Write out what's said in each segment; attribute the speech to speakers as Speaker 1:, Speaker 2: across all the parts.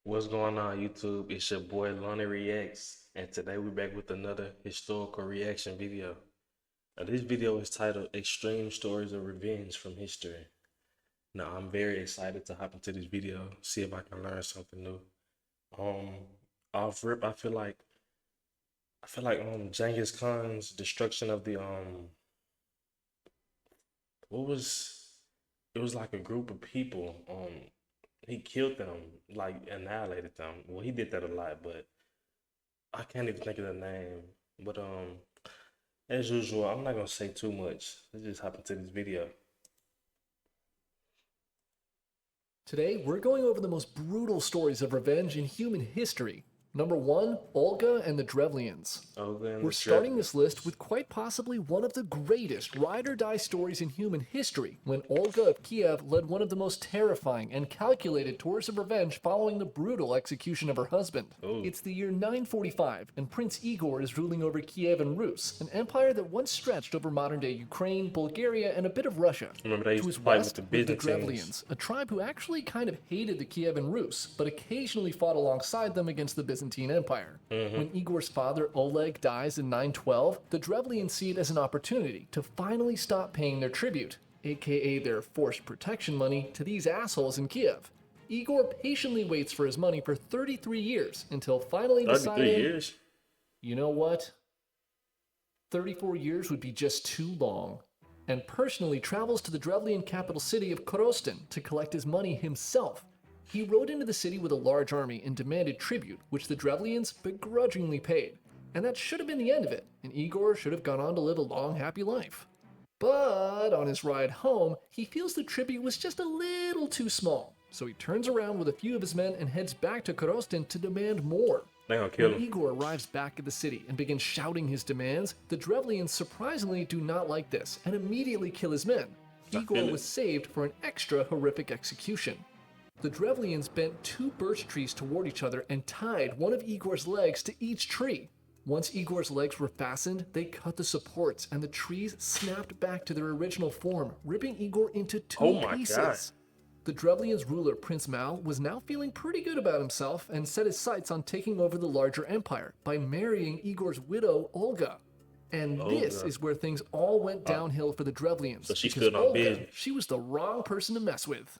Speaker 1: What's going on, YouTube? It's your boy Lonnie Reacts, and today we're back with another historical reaction video. Now, this video is titled Extreme Stories of Revenge from History. Now, I'm very excited to hop into this video, see if I can learn something new. Um, Off rip, I feel like Genghis Khan's destruction of the what was it was like a group of people. He killed them, like annihilated them. Well, he did that a lot, but I can't even think of the name. But as usual, I'm not gonna say too much. Let's just hop into this video.
Speaker 2: Today, we're going over the most brutal stories of revenge in human history. Number 1, Olga and the Drevlians.
Speaker 1: Olga and
Speaker 2: We're
Speaker 1: the
Speaker 2: starting this list
Speaker 1: Drevlians.
Speaker 2: with quite possibly one of the greatest ride-or-die stories in human history, when Olga of Kiev led one of the most terrifying and calculated tours of revenge following the brutal execution of her husband.
Speaker 1: Oh,
Speaker 2: It's the year 945, and Prince Igor is ruling over Kiev and Rus, an empire that once stretched over modern-day Ukraine, Bulgaria, and a bit of Russia.
Speaker 1: remember they
Speaker 2: To
Speaker 1: used to
Speaker 2: his
Speaker 1: fight with
Speaker 2: west
Speaker 1: the
Speaker 2: lived the
Speaker 1: Byzantines.
Speaker 2: Drevlians, a tribe who actually kind of hated the Kievan Rus, but occasionally fought alongside them against the Byzantine Empire. When Igor's father Oleg dies in 912, the Drevlians see it as an opportunity to finally stop paying their tribute, aka their forced protection money, to these assholes in Kiev. Igor patiently waits for his money for 33 years until finally
Speaker 1: 33
Speaker 2: deciding,
Speaker 1: years?
Speaker 2: you know what? 34 years would be just too long, and personally travels to the Drevlian capital city of Korostin to collect his money himself. He rode into the city with a large army and demanded tribute, which the Drevlians begrudgingly paid. And that should have been the end of it, and Igor should have gone on to live a long, happy life. But on his ride home, he feels the tribute was just a little too small, so he turns around with a few of his men and heads back to Korostin to demand more.
Speaker 1: They gonna kill
Speaker 2: When
Speaker 1: him.
Speaker 2: Igor arrives back at the city and begins shouting his demands, the Drevlians surprisingly do not like this and immediately kill his men.
Speaker 1: I
Speaker 2: Igor
Speaker 1: feel it.
Speaker 2: was saved for an extra horrific execution. The Drevlians bent 2 birch trees toward each other and tied one of Igor's legs to each tree. Once Igor's legs were fastened, they cut the supports and the trees snapped back to their original form, ripping Igor into 2
Speaker 1: Oh my
Speaker 2: pieces.
Speaker 1: God.
Speaker 2: The Drevlians' ruler, Prince Mal, was now feeling pretty good about himself and set his sights on taking over the larger empire by marrying Igor's widow, Olga. And this
Speaker 1: Olga.
Speaker 2: is where things all went downhill for the Drevlians.
Speaker 1: So she
Speaker 2: because
Speaker 1: stood on
Speaker 2: Olga,
Speaker 1: business.
Speaker 2: she was the wrong person to mess with.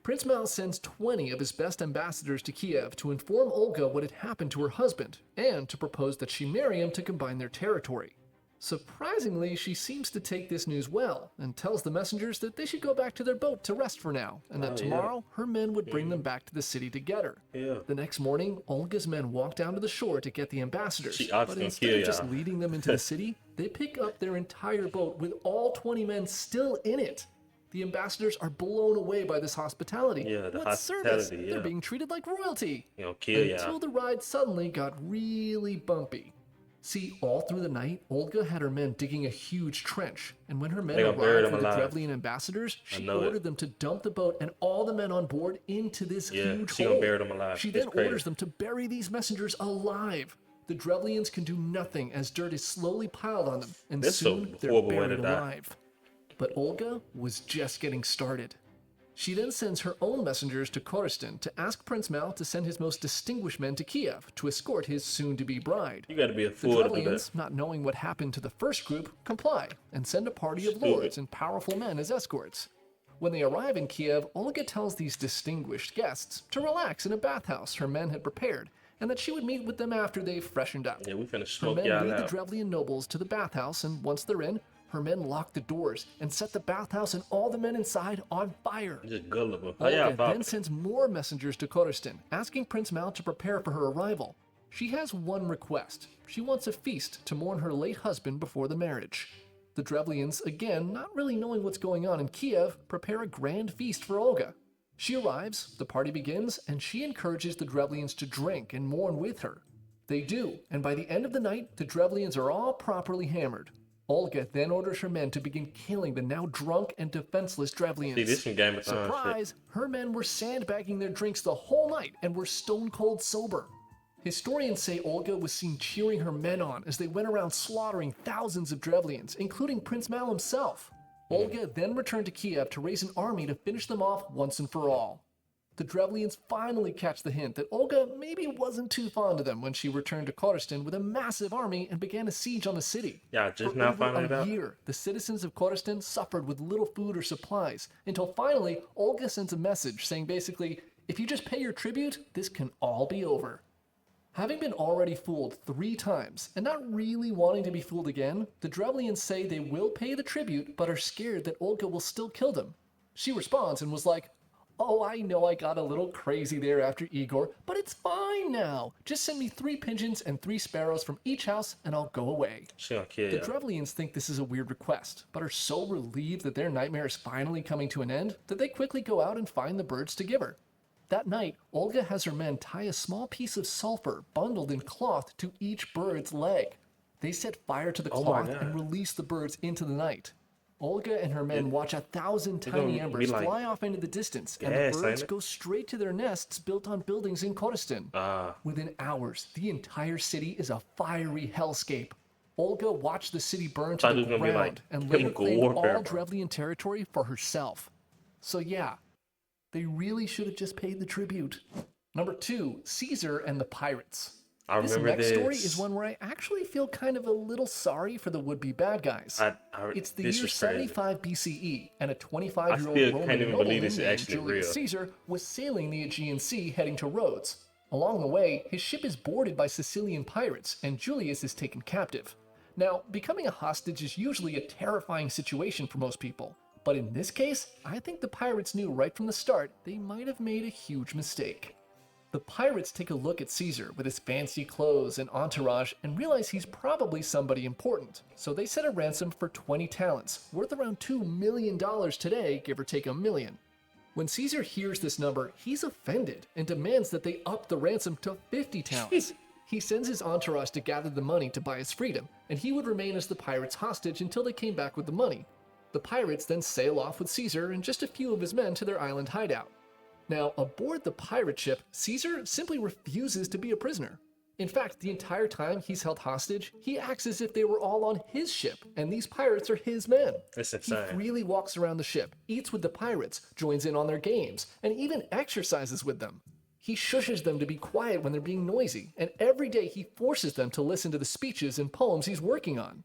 Speaker 2: Prince Mal sends 20 of his best ambassadors to Kiev to inform Olga what had happened to her husband and to propose that she marry him to combine their territory. Surprisingly, she seems to take this news well and tells the messengers that they should go back to their boat to rest for now and that
Speaker 1: Oh, yeah.
Speaker 2: tomorrow her men would bring them back to the city to get her.
Speaker 1: Yeah.
Speaker 2: The next morning, Olga's men walk down to the shore to get the ambassadors,
Speaker 1: She ought to
Speaker 2: but
Speaker 1: gonna
Speaker 2: instead
Speaker 1: kill
Speaker 2: of just
Speaker 1: y'all.
Speaker 2: leading them into the city, they pick up their entire boat with all 20 men still in it. The ambassadors are blown away by this hospitality.
Speaker 1: Yeah, the
Speaker 2: What service?
Speaker 1: hospitality, yeah.
Speaker 2: They're being treated like royalty.
Speaker 1: You know, kill
Speaker 2: Until
Speaker 1: y'all.
Speaker 2: the ride suddenly got really bumpy. See, all through the night, Olga had her men digging a huge trench, and when her men
Speaker 1: They gonna bury
Speaker 2: arrived
Speaker 1: them
Speaker 2: with the
Speaker 1: alive.
Speaker 2: Drevlian ambassadors, she
Speaker 1: know it.
Speaker 2: ordered them to dump the boat and all the men on board into this
Speaker 1: Yeah,
Speaker 2: huge
Speaker 1: she
Speaker 2: hole.
Speaker 1: gonna bury them alive.
Speaker 2: She
Speaker 1: It's
Speaker 2: then
Speaker 1: crazy.
Speaker 2: orders them to bury these messengers alive. The Drevlians can do nothing as dirt is slowly piled on them, and
Speaker 1: That's a
Speaker 2: soon they're
Speaker 1: horrible way to
Speaker 2: buried
Speaker 1: die.
Speaker 2: alive. But Olga was just getting started. She then sends her own messengers to Korostin to ask Prince Mal to send his most distinguished men to Kiev to escort his soon-to-be bride.
Speaker 1: You gotta be a
Speaker 2: The
Speaker 1: fool to do
Speaker 2: Drevlians,
Speaker 1: that.
Speaker 2: not knowing what happened to the first group, comply and send a party of
Speaker 1: Stupid.
Speaker 2: lords and powerful men as escorts. When they arrive in Kiev, Olga tells these distinguished guests to relax in a bathhouse her men had prepared and that she would meet with them after they've freshened up.
Speaker 1: Yeah, we finna
Speaker 2: Her
Speaker 1: smoke
Speaker 2: men
Speaker 1: y'all
Speaker 2: lead the
Speaker 1: out.
Speaker 2: Drevlian nobles to the bathhouse, and once they're in, her men lock the doors and set the bathhouse and all the men inside on fire.
Speaker 1: Just gullible. How y'all
Speaker 2: Olga then
Speaker 1: pop?
Speaker 2: sends more messengers to Korostin, asking Prince Mal to prepare for her arrival. She has one request. She wants a feast to mourn her late husband before the marriage. The Drevlians, again, not really knowing what's going on in Kiev, prepare a grand feast for Olga. She arrives, the party begins, and she encourages the Drevlians to drink and mourn with her. They do, and by the end of the night, the Drevlians are all properly hammered. Olga then orders her men to begin killing the now drunk and defenseless Drevlians.
Speaker 1: See, this from Game of Thrones. shit.
Speaker 2: Surprise! Her men were sandbagging their drinks the whole night and were stone cold sober. Historians say Olga was seen cheering her men on as they went around slaughtering thousands of Drevlians, including Prince Mal himself. Olga then returned to Kiev to raise an army to finish them off once and for all. the Drevlians finally catch the hint that Olga maybe wasn't too fond of them when she returned to Koristan with a massive army and began a siege on the city.
Speaker 1: Y'all just
Speaker 2: For
Speaker 1: now
Speaker 2: over
Speaker 1: finding it
Speaker 2: a
Speaker 1: out?
Speaker 2: year, the citizens of Koristan suffered with little food or supplies, until finally Olga sends a message saying basically, if you just pay your tribute, this can all be over. Having been already fooled 3 times, and not really wanting to be fooled again, the Drevlians say they will pay the tribute, but are scared that Olga will still kill them. She responds and was like, oh, I know I got a little crazy there after Igor, but it's fine now. Just send me 3 pigeons and 3 sparrows from each house, and I'll go away.
Speaker 1: She gonna kill
Speaker 2: The
Speaker 1: y'all.
Speaker 2: Drevlians think this is a weird request, but are so relieved that their nightmare is finally coming to an end that they quickly go out and find the birds to give her. That night, Olga has her men tie a small piece of sulfur bundled in cloth to each bird's leg. They set fire to the
Speaker 1: Oh my
Speaker 2: cloth and
Speaker 1: God.
Speaker 2: release the birds into the night. Olga and her men watch 1,000
Speaker 1: gonna
Speaker 2: tiny
Speaker 1: be
Speaker 2: embers
Speaker 1: like
Speaker 2: fly off into the distance, and
Speaker 1: gas,
Speaker 2: the
Speaker 1: ain't
Speaker 2: birds
Speaker 1: it?
Speaker 2: go straight to their nests built on buildings in Koristan.
Speaker 1: Ah,
Speaker 2: Within hours, the entire city is a fiery hellscape. Olga watched the city burn to
Speaker 1: Thought
Speaker 2: the
Speaker 1: it was gonna be like
Speaker 2: ground and later
Speaker 1: chemical
Speaker 2: claimed
Speaker 1: warfare,
Speaker 2: all
Speaker 1: bro.
Speaker 2: Drevlian territory for herself. So yeah, they really should have just paid the tribute. Number 2, Caesar and the pirates.
Speaker 1: I
Speaker 2: This
Speaker 1: remember
Speaker 2: next
Speaker 1: this.
Speaker 2: story is one where I actually feel kind of a little sorry for the would-be bad guys. It's the
Speaker 1: this
Speaker 2: year
Speaker 1: was crazy.
Speaker 2: 75 BCE, and a
Speaker 1: I
Speaker 2: 25-year-old
Speaker 1: still
Speaker 2: Roman
Speaker 1: can't even
Speaker 2: nobleman
Speaker 1: believe this is
Speaker 2: named
Speaker 1: actually
Speaker 2: Julius
Speaker 1: real.
Speaker 2: Caesar was sailing the Aegean Sea heading to Rhodes. Along the way, his ship is boarded by Sicilian pirates, and Julius is taken captive. Now, becoming a hostage is usually a terrifying situation for most people, but in this case, I think the pirates knew right from the start they might have made a huge mistake. The pirates take a look at Caesar with his fancy clothes and entourage and realize he's probably somebody important. So they set a ransom for 20 talents, worth around $2 million today, give or take $1 million. When Caesar hears this number, he's offended and demands that they up the ransom to 50 talents. He sends his entourage to gather the money to buy his freedom, and he would remain as the pirates' hostage until they came back with the money. The pirates then sail off with Caesar and just a few of his men to their island hideout. Now, aboard the pirate ship, Caesar simply refuses to be a prisoner. In fact, the entire time he's held hostage, he acts as if they were all on his ship, and these pirates are his men.
Speaker 1: That's
Speaker 2: He
Speaker 1: insane.
Speaker 2: freely walks around the ship, eats with the pirates, joins in on their games, and even exercises with them. He shushes them to be quiet when they're being noisy, and every day he forces them to listen to the speeches and poems he's working on.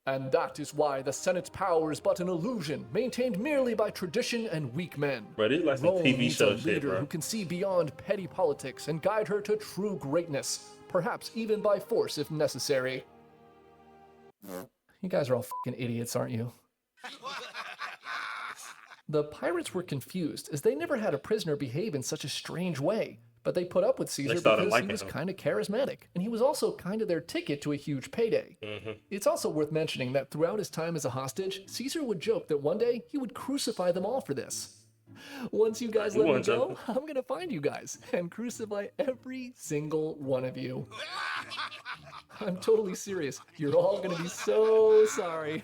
Speaker 2: And that is why the Senate's power is but an illusion, maintained merely by tradition and weak men.
Speaker 1: Bro, this is like some
Speaker 2: Rome
Speaker 1: TV
Speaker 2: needs
Speaker 1: show
Speaker 2: a
Speaker 1: shit,
Speaker 2: leader
Speaker 1: bro.
Speaker 2: who can see beyond petty politics and guide her to true greatness, perhaps even by force if necessary. You guys are all fucking idiots, aren't you? The pirates were confused, as they never had a prisoner behave in such a strange way. But they put up with Caesar
Speaker 1: started
Speaker 2: because he
Speaker 1: liking
Speaker 2: was
Speaker 1: him.
Speaker 2: kind of charismatic, and he was also kind of their ticket to a huge payday.
Speaker 1: Mm-hmm.
Speaker 2: It's also worth mentioning that throughout his time as a hostage, Caesar would joke that one day he would crucify them all for this. Once you guys
Speaker 1: You
Speaker 2: let me
Speaker 1: want
Speaker 2: go,
Speaker 1: something?
Speaker 2: I'm gonna find you guys and crucify every single one of you. I'm totally serious. You're all gonna be so sorry.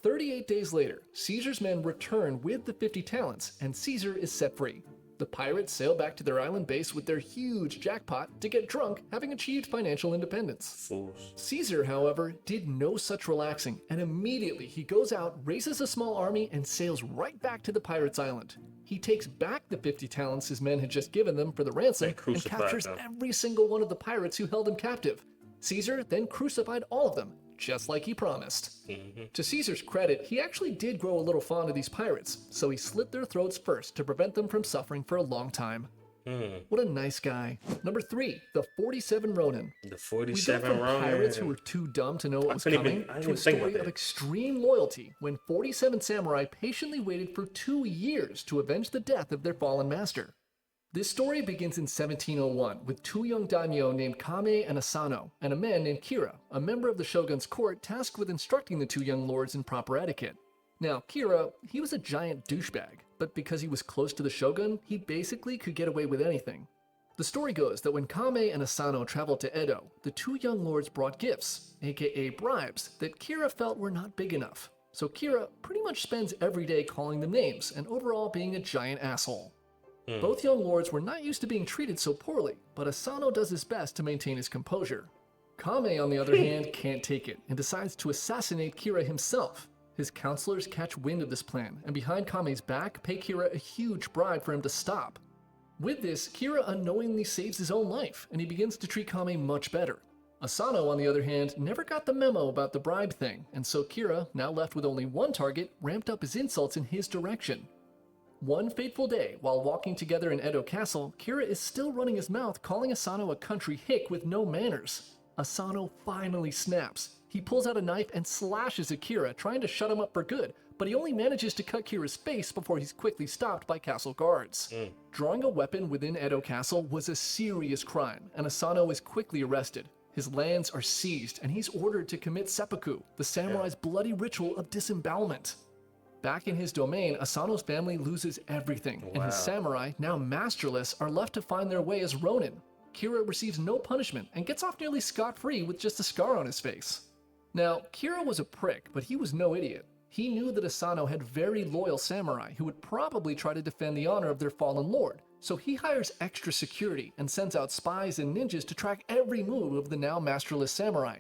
Speaker 2: 38 days later, Caesar's men return with the 50 talents, and Caesar is set free. The pirates sail back to their island base with their huge jackpot to get drunk, having achieved financial independence.
Speaker 1: Fools.
Speaker 2: Caesar, however, did no such relaxing, and immediately he goes out, raises a small army, and sails right back to the pirates' island. He takes back the 50 talents his men had just given them for the ransom and
Speaker 1: crucified
Speaker 2: captures
Speaker 1: them.
Speaker 2: every single one of the pirates who held him captive. Caesar then crucified all of them, just like he promised. To Caesar's credit, he actually did grow a little fond of these pirates, so he slit their throats first to prevent them from suffering for a long time. What a nice guy. Number 3, the 47 Ronin.
Speaker 1: The
Speaker 2: We go
Speaker 1: 47
Speaker 2: from
Speaker 1: Ronin.
Speaker 2: pirates who were too dumb to know what was
Speaker 1: couldn't
Speaker 2: coming
Speaker 1: even- I didn't
Speaker 2: to a
Speaker 1: even think about
Speaker 2: story of
Speaker 1: that.
Speaker 2: extreme loyalty when 47 samurai patiently waited for 2 years to avenge the death of their fallen master. This story begins in 1701 with 2 young daimyo named Kame and Asano, and a man named Kira, a member of the shogun's court tasked with instructing the 2 young lords in proper etiquette. Now, Kira, he was a giant douchebag, but because he was close to the shogun, he basically could get away with anything. The story goes that when Kame and Asano traveled to Edo, the 2 young lords brought gifts, aka bribes, that Kira felt were not big enough. So Kira pretty much spends every day calling them names and overall being a giant asshole. Both young lords were not used to being treated so poorly, but Asano does his best to maintain his composure. Kame, on the other hand, can't take it and decides to assassinate Kira himself. His counselors catch wind of this plan, and behind Kame's back pay Kira a huge bribe for him to stop. With this, Kira unknowingly saves his own life, and he begins to treat Kame much better. Asano, on the other hand, never got the memo about the bribe thing, and so Kira, now left with only one target, ramped up his insults in his direction. One fateful day, while walking together in Edo Castle, Kira is still running his mouth calling Asano a country hick with no manners. Asano finally snaps. He pulls out a knife and slashes at Kira, trying to shut him up for good, but he only manages to cut Kira's face before he's quickly stopped by castle guards. Drawing a weapon within Edo Castle was a serious crime, and Asano is quickly arrested. His lands are seized, and he's ordered to commit seppuku, the samurai's bloody ritual of disembowelment. Back in his domain, Asano's family loses everything, and his samurai, now masterless, are left to find their way as ronin. Kira receives no punishment and gets off nearly scot-free with just a scar on his face. Now, Kira was a prick, but he was no idiot. He knew that Asano had very loyal samurai who would probably try to defend the honor of their fallen lord, so he hires extra security and sends out spies and ninjas to track every move of the now masterless samurai.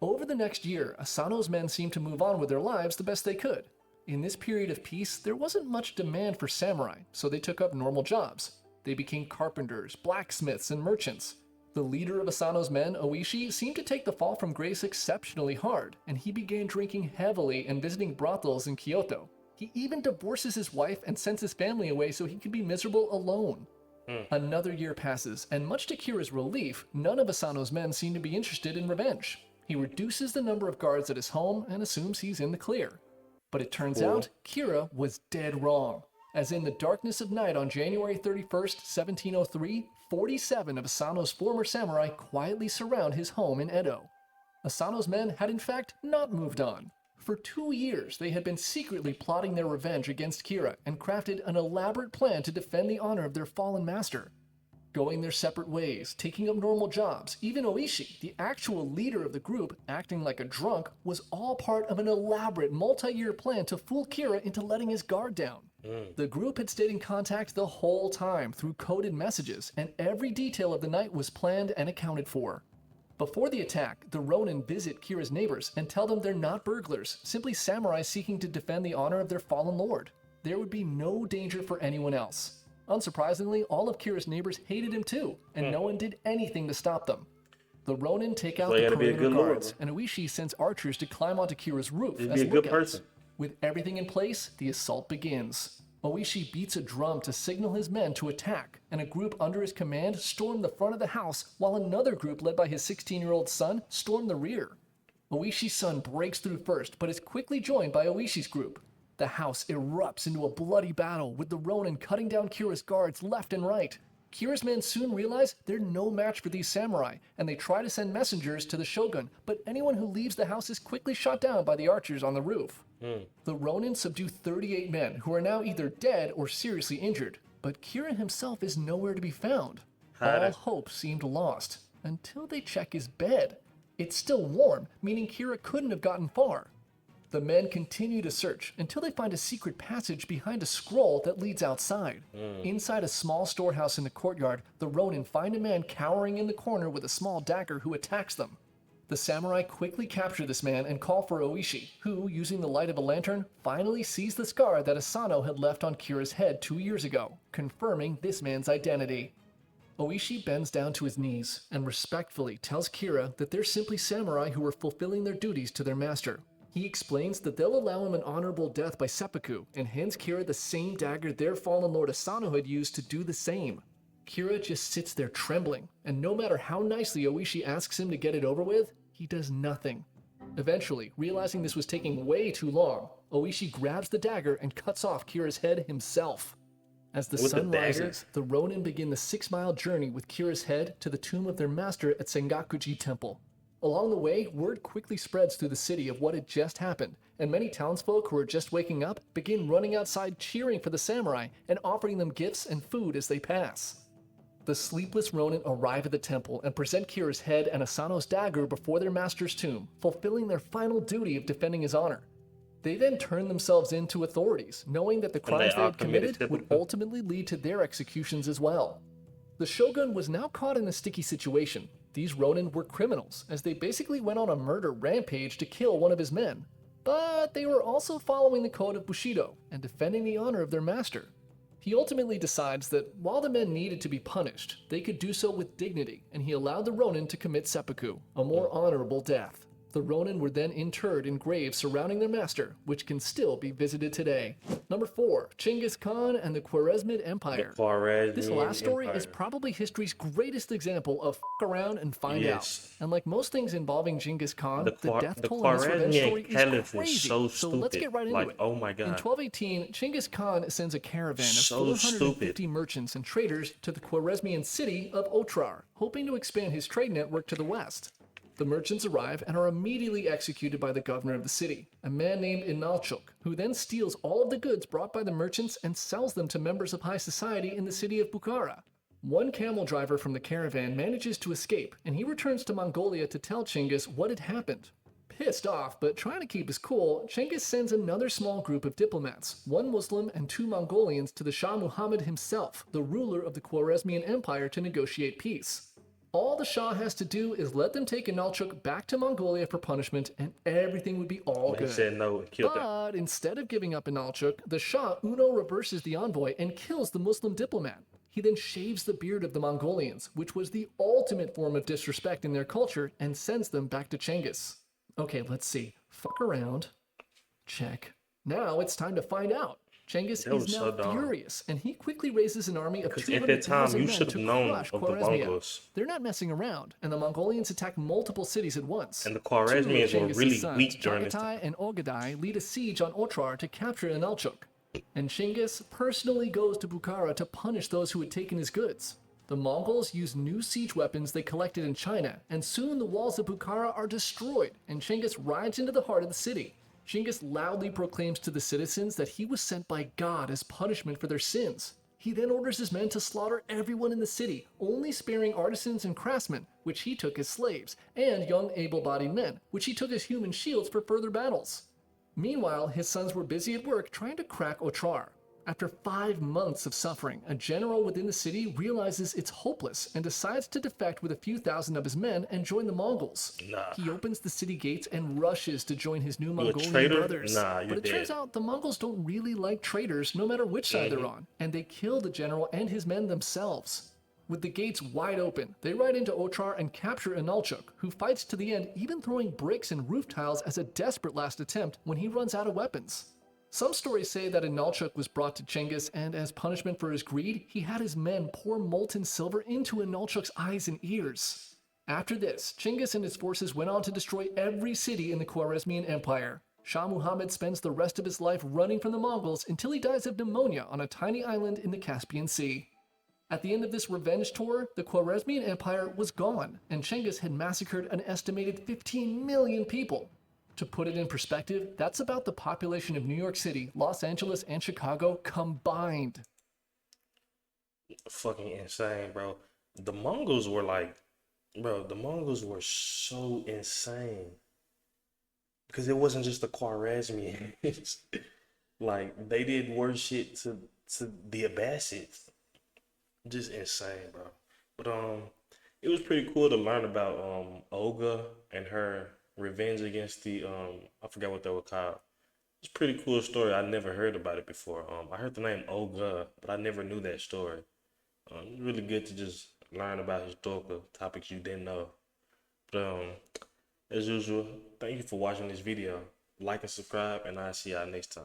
Speaker 2: Over the next year, Asano's men seemed to move on with their lives the best they could. In this period of peace, there wasn't much demand for samurai, so they took up normal jobs. They became carpenters, blacksmiths, and merchants. The leader of Asano's men, Oishi, seemed to take the fall from grace exceptionally hard, and he began drinking heavily and visiting brothels in Kyoto. He even divorces his wife and sends his family away so he could be miserable alone. Another year passes, and much to Kira's relief, none of Asano's men seem to be interested in revenge. He reduces the number of guards at his home and assumes he's in the clear. But it turns out, Kira was dead wrong. As in the darkness of night on January 31st, 1703, 47 of Asano's former samurai quietly surround his home in Edo. Asano's men had in fact not moved on. For 2 years, they had been secretly plotting their revenge against Kira and crafted an elaborate plan to defend the honor of their fallen master. Going their separate ways, taking up normal jobs, even Oishi, the actual leader of the group, acting like a drunk, was all part of an elaborate multi-year plan to fool Kira into letting his guard down. The group had stayed in contact the whole time through coded messages, and every detail of the night was planned and accounted for. Before the attack, the Ronin visit Kira's neighbors and tell them they're not burglars, simply samurai seeking to defend the honor of their fallen lord. There would be no danger for anyone else. Unsurprisingly, all of Kira's neighbors hated him too, and no one did anything to stop them. The Ronin take out the perimeter guards, and Oishi sends archers to climb onto Kira's roof as
Speaker 1: a good person.
Speaker 2: With everything in place, the assault begins. Oishi beats a drum to signal his men to attack, and a group under his command stormed the front of the house, while another group led by his 16-year-old son stormed the rear. Oishi's son breaks through first, but is quickly joined by Oishi's group. The house erupts into a bloody battle, with the Ronin cutting down Kira's guards left and right. Kira's men soon realize they're no match for these samurai, and they try to send messengers to the shogun, but anyone who leaves the house is quickly shot down by the archers on the roof. The Ronin subdue 38 men, who are now either dead or seriously injured, but Kira himself is nowhere to be found. All hope seemed lost, until they check his bed. It's still warm, meaning Kira couldn't have gotten far. The men continue to search until they find a secret passage behind a scroll that leads outside. Inside a small storehouse in the courtyard, the Ronin find a man cowering in the corner with a small dagger who attacks them. The samurai quickly capture this man and call for Oishi, who, using the light of a lantern, finally sees the scar that Asano had left on Kira's head 2 years ago, confirming this man's identity. Oishi bends down to his knees and respectfully tells Kira that they're simply samurai who are fulfilling their duties to their master. He explains that they'll allow him an honorable death by seppuku and hands Kira the same dagger their fallen lord Asano had used to do the same. Kira just sits there trembling, and no matter how nicely Oishi asks him to get it over with, he does nothing. Eventually, realizing this was taking way too long, Oishi grabs the dagger and cuts off Kira's head himself. As the sun rises, the Ronin begin the 6-mile journey with Kira's head to the tomb of their master at Sengakuji Temple. Along the way, word quickly spreads through the city of what had just happened, and many townsfolk who are just waking up begin running outside cheering for the samurai and offering them gifts and food as they pass. The sleepless Ronin arrive at the temple and present Kira's head and Asano's dagger before their master's tomb, fulfilling their final duty of defending his honor. They then turn themselves in to authorities, knowing that the crimes they had committed would ultimately lead to their executions as well. The shogun was now caught in a sticky situation. These Ronin were criminals, as they basically went on a murder rampage to kill one of his men. But they were also following the code of Bushido and defending the honor of their master. He ultimately decides that while the men needed to be punished, they could do so with dignity, and he allowed the Ronin to commit seppuku, a more honorable death. The Ronin were then interred in graves surrounding their master, which can still be visited today. Number 4. Genghis Khan and the Khwarezmid Empire. This last story is probably history's greatest example of f*** around and find out. And like most things involving Genghis Khan, the death toll in this revenge story is crazy. So let's get right into it.
Speaker 1: Oh my God.
Speaker 2: In 1218, Genghis Khan sends a caravan of 450 merchants and traders to the Khwarezmian city of Otrar, hoping to expand his trade network to the west. The merchants arrive and are immediately executed by the governor of the city, a man named Inalchuk, who then steals all of the goods brought by the merchants and sells them to members of high society in the city of Bukhara. One camel driver from the caravan manages to escape, and he returns to Mongolia to tell Chinggis what had happened. Pissed off, but trying to keep his cool, Chinggis sends another small group of diplomats, one Muslim and 2 Mongolians, to the Shah Muhammad himself, the ruler of the Khwarezmian Empire, to negotiate peace. All the Shah has to do is let them take Inalchuk back to Mongolia for punishment, and everything would be all good.
Speaker 1: He said no and killed him.
Speaker 2: But instead of giving up Inalchuk, the Shah Uno reverses the envoy and kills the Muslim diplomat. He then shaves the beard of the Mongolians, which was the ultimate form of disrespect in their culture, and sends them back to Chinggis. Okay, let's see. Fuck around. Check. Now it's time to find out. Chinggis is now furious, and he quickly raises an army of 200,000 men to crush Khwarezmia. They're not messing around, and the Mongolians attack multiple cities at once.
Speaker 1: And the Khwarezmians were really weak during this
Speaker 2: time. Chagatai and Ogadai lead a siege on Otrar to capture Inalchuk, and Chinggis personally goes to Bukhara to punish those who had taken his goods. The Mongols use new siege weapons they collected in China, and soon the walls of Bukhara are destroyed, and Chinggis rides into the heart of the city. Chinggis loudly proclaims to the citizens that he was sent by God as punishment for their sins. He then orders his men to slaughter everyone in the city, only sparing artisans and craftsmen, which he took as slaves, and young able-bodied men, which he took as human shields for further battles. Meanwhile, his sons were busy at work trying to crack Otrar. After 5 months of suffering, a general within the city realizes it's hopeless and decides to defect with a few thousand of his men and join the Mongols. He opens the city gates and rushes to join his new Mongolian brothers. But it turns out the Mongols don't really like traitors no matter which side they're on, and they kill the general and his men themselves. With the gates wide open, they ride into Otrar and capture Inalchuk, who fights to the end, even throwing bricks and roof tiles as a desperate last attempt when he runs out of weapons. Some stories say that Inalchuk was brought to Chinggis, and as punishment for his greed, he had his men pour molten silver into Inalchuk's eyes and ears. After this, Chinggis and his forces went on to destroy every city in the Khwarezmian Empire. Shah Muhammad spends the rest of his life running from the Mongols until he dies of pneumonia on a tiny island in the Caspian Sea. At the end of this revenge tour, the Khwarezmian Empire was gone, and Chinggis had massacred an estimated 15 million people. To put it in perspective, that's about the population of New York City, Los Angeles, and Chicago combined.
Speaker 1: Fucking insane, bro. The Mongols were like, the Mongols were so insane. Because it wasn't just the Khwarezmians. Like, they did worse shit to the Abbasids. Just insane, bro. But it was pretty cool to learn about Olga and her revenge against the I forgot what they were called. It's a pretty cool story. I never heard about it before. I heard the name Olga, but I never knew that story. It's really good to just learn about historical topics you didn't know. But as usual, thank you for watching this video. Like and subscribe, and I'll see y'all next time.